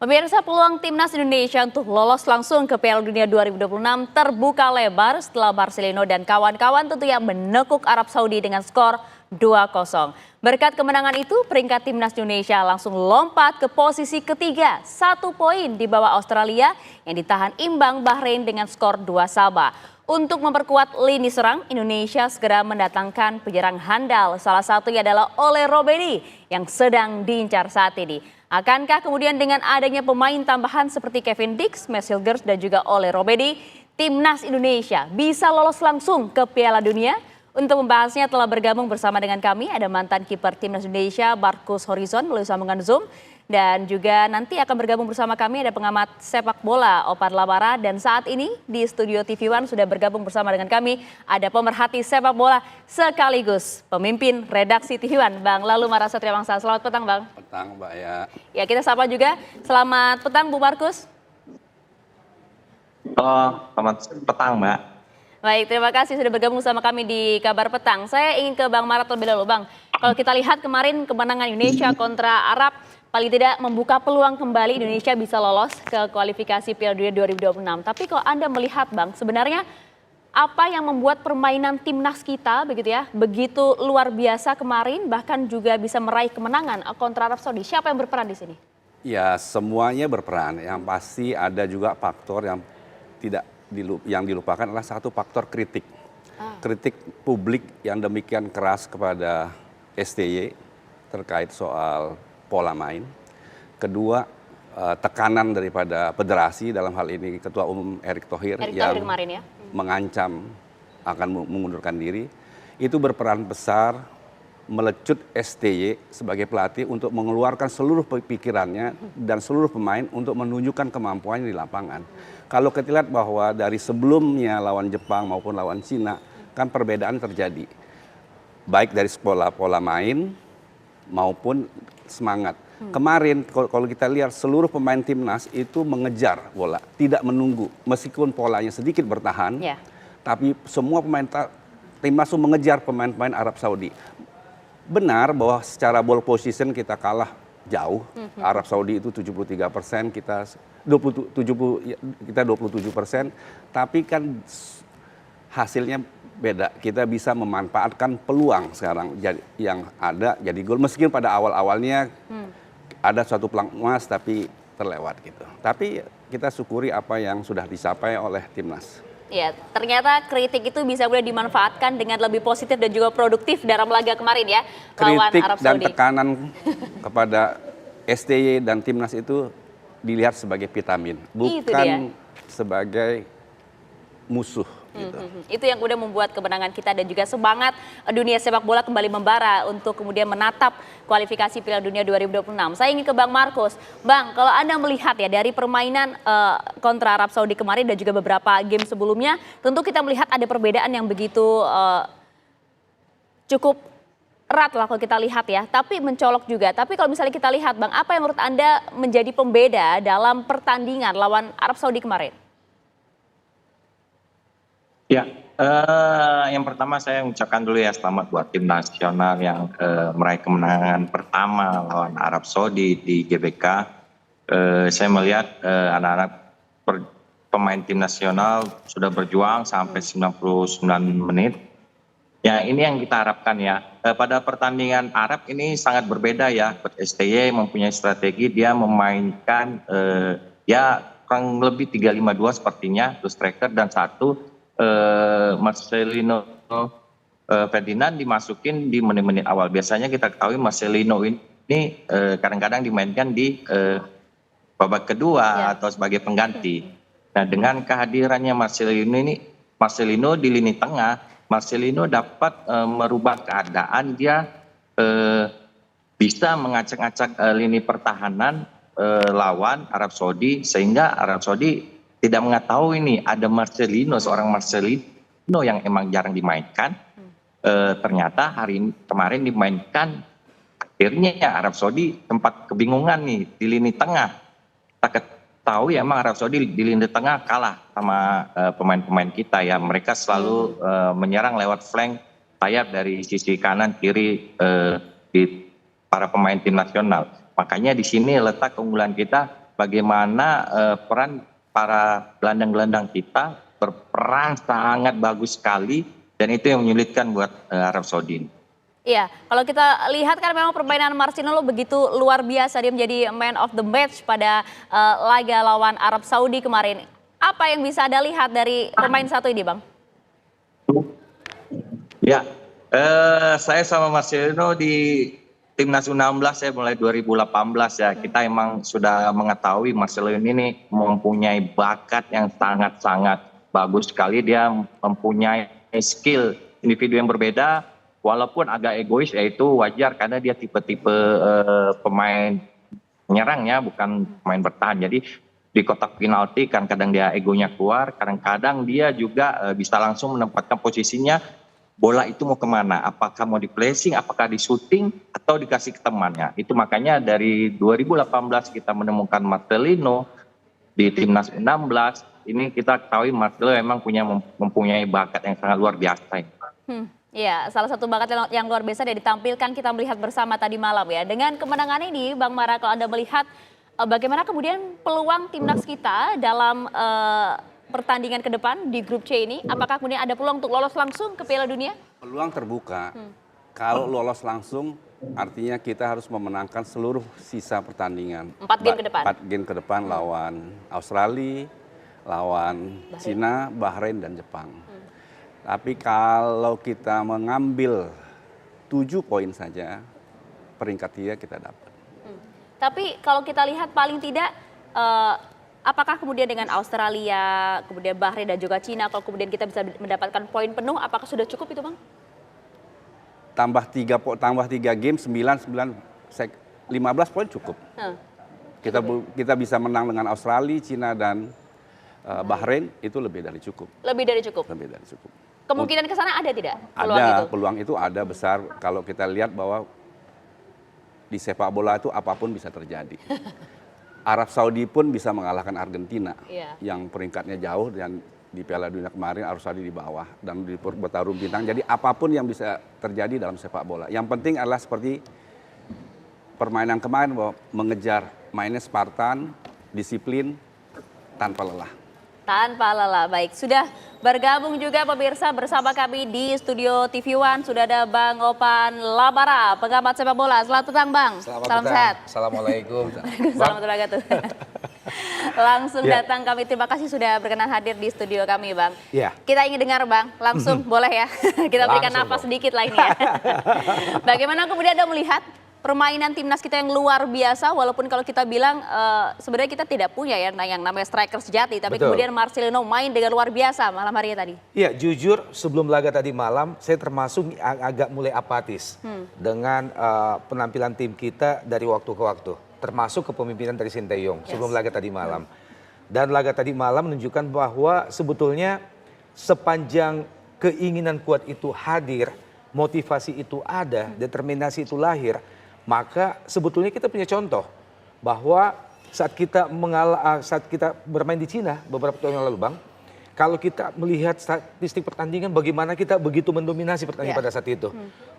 Pemirsa, peluang timnas Indonesia untuk lolos langsung ke Piala Dunia 2026 terbuka lebar setelah Marcelino dan kawan-kawan tentunya menekuk Arab Saudi dengan skor 2-0. Berkat kemenangan itu, peringkat timnas Indonesia langsung lompat ke posisi ketiga, 1 poin di bawah Australia yang ditahan imbang Bahrain dengan skor 2-2. Untuk memperkuat lini serang, Indonesia segera mendatangkan penyerang handal. Salah satunya adalah Ole Robedi yang sedang diincar saat ini. Akankah kemudian dengan adanya pemain tambahan seperti Kevin Dix, Max Hilgers dan juga Ole Robedi, timnas Indonesia bisa lolos langsung ke Piala Dunia? Untuk membahasnya telah bergabung bersama dengan kami ada mantan kiper timnas Indonesia Marcus Horizon melalui sambungan Zoom. Dan juga nanti akan bergabung bersama kami ada pengamat sepak bola Opan Lamara. Dan saat ini di studio TV One sudah bergabung bersama dengan kami ada pemerhati sepak bola sekaligus pemimpin redaksi TV One, Bang Lalu Marasatria Bangsa. Selamat petang, Bang. Petang, Mbak ya. Ya, kita sapa juga. Selamat petang, Bu Markus. Selamat petang, Mbak. Baik, terima kasih sudah bergabung sama kami di Kabar Petang. Saya ingin ke Bang Marat terlebih dahulu, Bang. Kalau kita lihat kemarin kemenangan Indonesia kontra Arab, paling tidak membuka peluang kembali Indonesia bisa lolos ke kualifikasi Piala Dunia 2026. Tapi kalau Anda melihat, Bang, sebenarnya apa yang membuat permainan timnas kita begitu luar biasa kemarin, bahkan juga bisa meraih kemenangan kontra Arab Saudi? Siapa yang berperan di sini? Ya, semuanya berperan. Yang pasti ada juga faktor yang dilupakan adalah satu faktor kritik. Kritik publik yang demikian keras kepada STY terkait soal pola main. Kedua, tekanan daripada federasi, dalam hal ini Ketua Umum Erick Thohir yang kemarin ya, mengancam akan mengundurkan diri. Itu berperan besar melecut STY sebagai pelatih untuk mengeluarkan seluruh pikirannya dan seluruh pemain untuk menunjukkan kemampuannya di lapangan. Kalau kita lihat bahwa dari sebelumnya lawan Jepang maupun lawan Cina, kan perbedaan terjadi. Baik dari pola main maupun semangat. Kemarin kalau kita lihat seluruh pemain timnas itu mengejar bola, tidak menunggu. Meskipun polanya sedikit bertahan, tapi semua pemain timnas itu mengejar pemain-pemain Arab Saudi. Benar bahwa secara ball position kita kalah jauh. Arab Saudi itu 73%, kita 27%. Tapi kan hasilnya beda. Kita bisa memanfaatkan peluang sekarang yang ada jadi gol. Meskipun pada awal-awalnya ada suatu peluang emas tapi terlewat gitu. Tapi kita syukuri apa yang sudah dicapai oleh timnas. Ya, ternyata kritik itu bisa boleh dimanfaatkan dengan lebih positif dan juga produktif dalam laga kemarin ya, lawan kritik Arab dan Saudi. tekanan kepada STY dan timnas itu dilihat sebagai vitamin, bukan sebagai musuh. Gitu. Itu yang udah membuat kemenangan kita dan juga semangat dunia sepak bola kembali membara untuk kemudian menatap kualifikasi Piala Dunia 2026. Saya ingin ke Bang Markus. Bang, kalau Anda melihat ya dari permainan kontra Arab Saudi kemarin dan juga beberapa game sebelumnya, tentu kita melihat ada perbedaan yang begitu cukup erat lah kalau kita lihat ya, tapi mencolok juga. Tapi kalau misalnya kita lihat, Bang, apa yang menurut Anda menjadi pembeda dalam pertandingan lawan Arab Saudi kemarin? Ya, yang pertama saya ucapkan dulu ya selamat buat tim nasional yang meraih kemenangan pertama lawan Arab Saudi di GBK. Saya melihat anak-anak pemain tim nasional sudah berjuang sampai 99 menit. Ya, ini yang kita harapkan ya. Pada pertandingan Arab ini sangat berbeda ya. STY mempunyai strategi, dia memainkan ya kurang lebih 3-5-2 sepertinya, terus striker dan satu Marcelino Ferdinand dimasukin di menit-menit awal. Biasanya kita ketahui Marcelino ini kadang-kadang dimainkan di babak kedua atau sebagai pengganti. Nah, dengan kehadirannya Marcelino di lini tengah, Marcelino dapat merubah keadaan. Dia bisa mengacak-acak lini pertahanan lawan Arab Saudi, sehingga Arab Saudi tidak mengetahui ini ada Marcelino, seorang Marcelino yang emang jarang dimainkan. Ternyata kemarin dimainkan. Akhirnya ya Arab Saudi tempat kebingungan nih di lini tengah. Kita ketahui emang Arab Saudi di lini tengah kalah sama pemain-pemain kita ya. Mereka selalu menyerang lewat flank sayap dari sisi kanan kiri di para pemain tim nasional. Makanya di sini letak keunggulan kita. bagaimana peran para gelandang-gelandang kita berperan sangat bagus sekali dan itu yang menyulitkan buat Arab Saudi. Iya, kalau kita lihat kan memang permainan Marcelino begitu luar biasa, dia menjadi man of the match pada laga lawan Arab Saudi kemarin. Apa yang bisa Anda lihat dari pemain satu ini, Bang? Ya, saya sama Marcelino di Timnas U16 saya mulai 2018 ya. Kita emang sudah mengetahui Marcelino ini mempunyai bakat yang sangat-sangat bagus sekali. Dia mempunyai skill individu yang berbeda, walaupun agak egois, yaitu wajar karena dia tipe-tipe pemain penyerang ya, bukan pemain bertahan. Jadi di kotak penalti kadang-kadang dia egonya keluar, kadang-kadang dia juga bisa langsung menempatkan posisinya bola itu mau kemana, apakah mau di placing, apakah di shooting, atau dikasih ke temannya. Itu makanya dari 2018 kita menemukan Marcelino di Timnas 16, ini kita ketahui Marcelino memang mempunyai bakat yang sangat luar biasa. Ya, salah satu bakat yang luar biasa yang ditampilkan kita melihat bersama tadi malam ya. Dengan kemenangan ini, Bang Mara, kalau Anda melihat bagaimana kemudian peluang timnas kita dalam pertandingan ke depan di grup C ini, apakah kemudian ada peluang untuk lolos langsung ke Piala Dunia? Peluang terbuka. Kalau lolos langsung, artinya kita harus memenangkan seluruh sisa pertandingan. 4 game ke depan. 4 game ke depan lawan Australia, lawan Cina, Bahrain, dan Jepang. Tapi kalau kita mengambil 7 poin saja, peringkat 3 kita dapat. Tapi kalau kita lihat paling tidak, apakah kemudian dengan Australia, kemudian Bahrain dan juga Cina, kalau kemudian kita bisa mendapatkan poin penuh, apakah sudah cukup itu, Bang? Tambah 3 game, 15 poin cukup. Kita bisa menang dengan Australia, Cina, dan Bahrain, itu lebih dari cukup. Lebih dari cukup? Lebih dari cukup. Kemungkinan ke sana ada tidak? Peluang itu ada besar kalau kita lihat bahwa di sepak bola itu apapun bisa terjadi. Arab Saudi pun bisa mengalahkan Argentina yang peringkatnya jauh, dan di Piala Dunia kemarin Arab Saudi di bawah dan di bertarung bintang. Jadi apapun yang bisa terjadi dalam sepak bola. Yang penting adalah seperti permainan kemarin, bahwa mengejar, mainnya Spartan, disiplin, tanpa lelah. Tanpa lelah, baik. Sudah bergabung juga pemirsa bersama kami di studio TV One. Sudah ada Bang Opan Labara, pengamat sepak bola. Selamat petang, Bang. Salam sehat. Assalamualaikum. Selamat beragatu. Langsung datang kami. Terima kasih sudah berkenan hadir di studio kami, Bang. Kita ingin dengar, Bang. Langsung boleh ya. Kita berikan nafas sedikit lah ini ya. Bagaimana kemudian Anda melihat permainan timnas kita yang luar biasa, walaupun kalau kita bilang sebenarnya kita tidak punya ya yang namanya striker sejati, tapi kemudian Marcelino main dengan luar biasa malam hari tadi. Iya, jujur sebelum laga tadi malam saya termasuk agak mulai apatis dengan penampilan tim kita dari waktu ke waktu, termasuk kepemimpinan dari Sinteyong sebelum laga tadi malam. Dan laga tadi malam menunjukkan bahwa sebetulnya sepanjang keinginan kuat itu hadir, motivasi itu ada, determinasi itu lahir, maka sebetulnya kita punya contoh bahwa saat kita bermain di Cina beberapa tahun yang lalu, Bang, kalau kita melihat statistik pertandingan bagaimana kita begitu mendominasi pertandingan pada saat itu.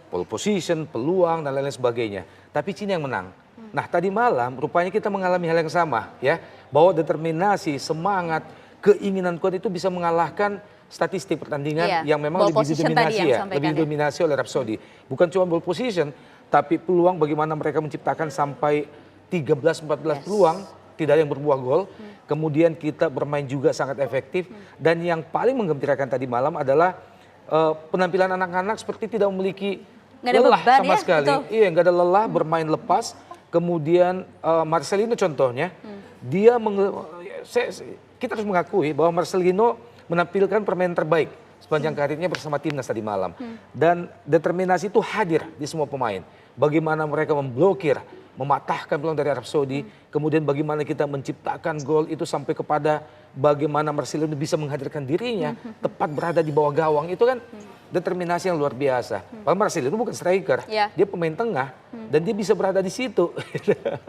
Pole position, peluang dan lain-lain sebagainya. Tapi Cina yang menang. Nah, tadi malam rupanya kita mengalami hal yang sama ya, bahwa determinasi, semangat, keinginan kuat itu bisa mengalahkan statistik pertandingan yang memang lebih didominasi oleh Arab Saudi. Bukan cuma ball position, tapi peluang bagaimana mereka menciptakan sampai 13-14 peluang, tidak ada yang berbuah gol. Kemudian kita bermain juga sangat efektif. Dan yang paling menggembirakan tadi malam adalah penampilan anak-anak seperti tidak memiliki lelah sama sekali. Iya, nggak ada lelah, bermain lepas. Kemudian Marcelino contohnya, kita harus mengakui bahwa Marcelino menampilkan permainan terbaik sepanjang karirnya bersama timnas tadi malam. Dan determinasi itu hadir di semua pemain. Bagaimana mereka memblokir, mematahkan peluang dari Arab Saudi. Kemudian bagaimana kita menciptakan gol itu sampai kepada bagaimana Marcelino bisa menghadirkan dirinya tepat berada di bawah gawang. Itu kan determinasi yang luar biasa. Pak Marcelino bukan striker, dia pemain tengah dan dia bisa berada di situ.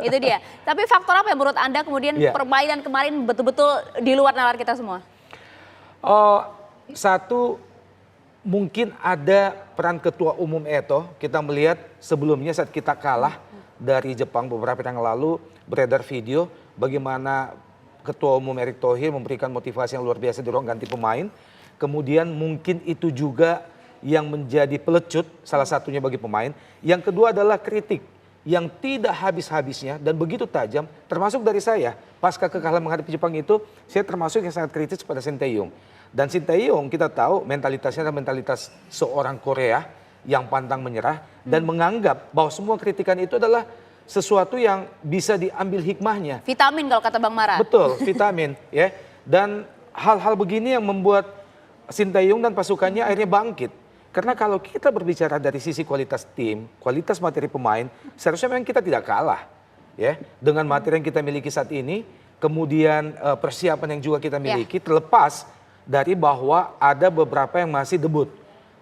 Itu dia. Tapi faktor apa yang menurut Anda kemudian permainan kemarin betul-betul di luar nalar kita semua? Satu, mungkin ada peran ketua umum Eto'o. Kita melihat sebelumnya saat kita kalah dari Jepang beberapa tahun yang lalu, beredar video bagaimana Ketua Umum Erick Thohir memberikan motivasi yang luar biasa di ruang ganti pemain. Kemudian mungkin itu juga yang menjadi pelecut salah satunya bagi pemain. Yang kedua adalah kritik yang tidak habis-habisnya dan begitu tajam, termasuk dari saya. Pasca kekalahan menghadapi Jepang itu, saya termasuk yang sangat kritis pada Sinteyong. Dan Sinteyong kita tahu mentalitasnya adalah mentalitas seorang Korea yang pantang menyerah dan menganggap bahwa semua kritikan itu adalah sesuatu yang bisa diambil hikmahnya. Vitamin kalau kata Bang Mara. Betul, vitamin ya. Dan hal-hal begini yang membuat Sinteyong dan pasukannya akhirnya bangkit. Karena kalau kita berbicara dari sisi kualitas tim, kualitas materi pemain, seharusnya memang kita tidak kalah ya dengan materi yang kita miliki saat ini, kemudian persiapan yang juga kita miliki, terlepas dari bahwa ada beberapa yang masih debut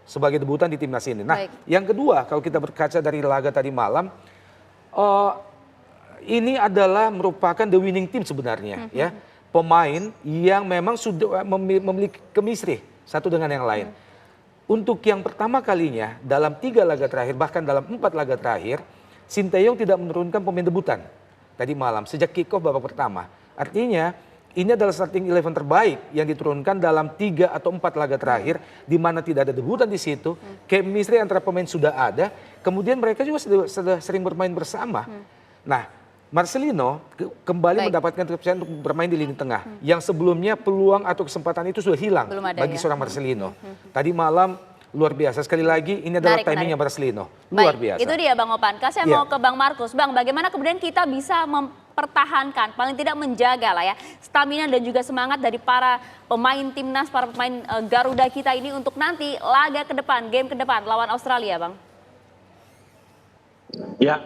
sebagai debutan di timnas ini. Nah, yang kedua kalau kita berkaca dari laga tadi malam, ini adalah merupakan the winning team sebenarnya ya. Pemain yang memang sudah memiliki chemistry satu dengan yang lain. Untuk yang pertama kalinya dalam 3 laga terakhir, bahkan dalam 4 laga terakhir, Sinteyong tidak menurunkan pemain debutan tadi malam sejak kick-off babak pertama. Artinya ini adalah starting 11 terbaik yang diturunkan dalam 3 atau 4 laga terakhir, di mana tidak ada debutan di situ. Chemistry antara pemain sudah ada, kemudian mereka juga sudah sering bermain bersama. Nah, Marcelino kembali mendapatkan kepercayaan untuk bermain di lini tengah. Yang sebelumnya peluang atau kesempatan itu sudah hilang bagi seorang Marcelino. Tadi malam luar biasa. Sekali lagi ini adalah timingnya Marcelino. Luar biasa. Itu dia Bang Opan. Saya mau ke Bang Markus. Bang, bagaimana kemudian kita bisa mempertahankan, paling tidak menjaga lah ya, stamina dan juga semangat dari para pemain timnas, para pemain Garuda kita ini untuk nanti laga ke depan, game ke depan lawan Australia, Bang? Ya,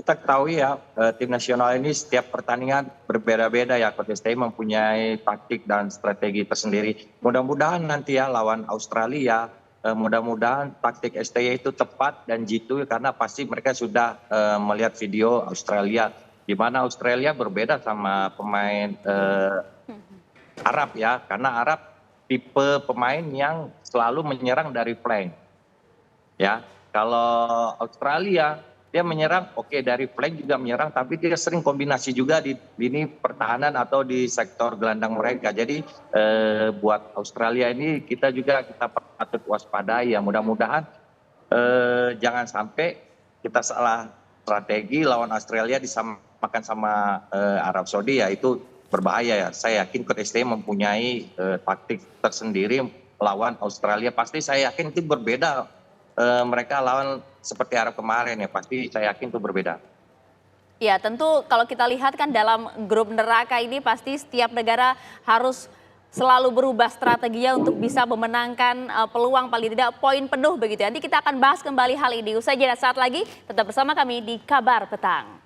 kita ketahui ya, tim nasional ini setiap pertandingan berbeda-beda ya. Coach STI mempunyai taktik dan strategi tersendiri. Mudah-mudahan nanti ya lawan Australia, mudah-mudahan taktik STI itu tepat dan jitu, karena pasti mereka sudah melihat video Australia, di mana Australia berbeda sama pemain Arab ya, karena Arab tipe pemain yang selalu menyerang dari flank. Ya, kalau Australia dia menyerang, dari flank juga menyerang, tapi dia sering kombinasi juga di lini pertahanan atau di sektor gelandang mereka. Jadi buat Australia ini kita patut waspadai ya. Mudah-mudahan jangan sampai kita salah strategi lawan Australia disamakan sama Arab Saudi ya, itu berbahaya ya. Saya yakin Coach STI mempunyai taktik tersendiri lawan Australia. Pasti saya yakin itu berbeda. Mereka lawan seperti Arab kemarin ya, pasti saya yakin itu berbeda. Ya tentu kalau kita lihat kan dalam grup neraka ini pasti setiap negara harus selalu berubah strateginya untuk bisa memenangkan peluang paling tidak poin penuh begitu. Nanti kita akan bahas kembali hal ini. Usai jeda saat lagi, tetap bersama kami di Kabar Petang.